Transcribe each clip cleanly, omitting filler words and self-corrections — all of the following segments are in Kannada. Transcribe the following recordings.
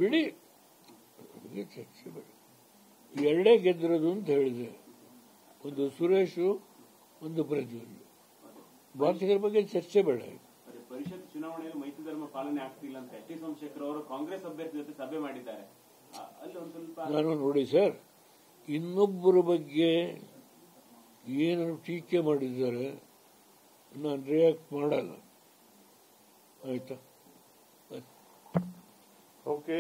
ಬಿಡಿ, ಚರ್ಚೆ ಬೇಡ. ಎರಡೇ ಗೆದ್ದಿರೋದು ಅಂತ ಹೇಳಿದೆ, ಒಂದು ಸುರೇಶು, ಒಂದು ಪ್ರಜ್ವಲ್. ಬಾಕಿದ್ರ ಬಗ್ಗೆ ಚರ್ಚೆ ಬೇಡ. ಪರಿಷತ್ ಚುನಾವಣೆಯಲ್ಲಿ ಮೈತ್ರಿ ಧರ್ಮ ಪಾಲನೆ ಆಗ್ತಿಲ್ಲ ಅಂತ ಎಚ್ ಡಿ ಸೋಮಶೇಖರ್ ಅವರು ಕಾಂಗ್ರೆಸ್ ಅಭ್ಯರ್ಥಿ ಜೊತೆ ಸಭೆ ಮಾಡಿದ್ದಾರೆ. ಅಲ್ಲಿ ಒಂದು ಸ್ವಲ್ಪ ನಾನು ನೋಡಿ ಸರ್, ಇನ್ನೊಬ್ಬರ ಬಗ್ಗೆ ಏನು ಟೀಕೆ ಮಾಡಿದ್ದಾರೆ ನಾನು ರಿಯಾಕ್ಟ್ ಮಾಡಲ್ಲ, ಆಯ್ತಾ? ಓಕೆ,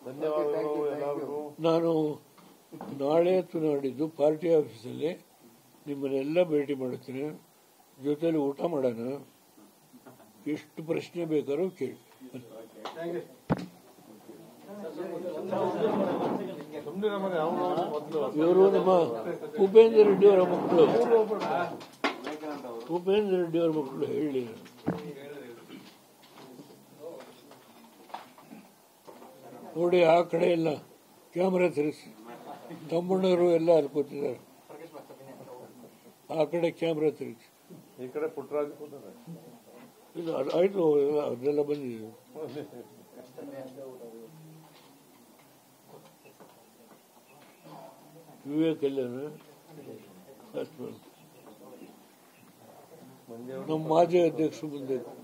ಧನ್ಯವಾದಗಳು ಎಲ್ಲರಿಗೂ. ನಾನು ನಾಳೆ ಅಥವಾ ನಾಡಿದ್ದು ಪಾರ್ಟಿ ಆಫೀಸಲ್ಲಿ ನಿಮ್ಮನ್ನೆಲ್ಲ ಭೇಟಿ ಮಾಡುತ್ತೇನೆ, ಜೊತೆಲಿ ಊಟ ಮಾಡೋಣ, ಎಷ್ಟು ಪ್ರಶ್ನೆ ಬೇಕಾದ್ರೂ ಕೇಳಿ. ಇವರು ನಮ್ಮ ಉಪೇಂದ್ರ ರೆಡ್ಡಿ ಅವರ ಮಕ್ಕಳು, ಉಪೇಂದ್ರ ರೆಡ್ಡಿ ಅವರ ಮಕ್ಕಳು ಹೇಳಿ. ನೋಡಿ, ಆ ಕಡೆ ಎಲ್ಲ ಕ್ಯಾಮರಾ ತಿರುಗಿಸಿ, ತಮ್ಮಣ್ಣವರು ಎಲ್ಲ ಅಲ್ಲಿ ಕೂತಿದ್ದಾರೆ, ಆ ಕಡೆ ಕ್ಯಾಮ್ರಾ ತಿರುಗಿಸಿ. ಈ ಕಡೆ ಪುಟ್ಟರಾಜ್ ಇದು ಆಯ್ತು, ಅದೆಲ್ಲ ಬಂದಿದೆ. ವಿವೇಕ್ ಎಲ್ಲ ನಮ್ಮ ಮಾಜಿ ಅಧ್ಯಕ್ಷರು ಬಂದಿದ್ದಾರೆ.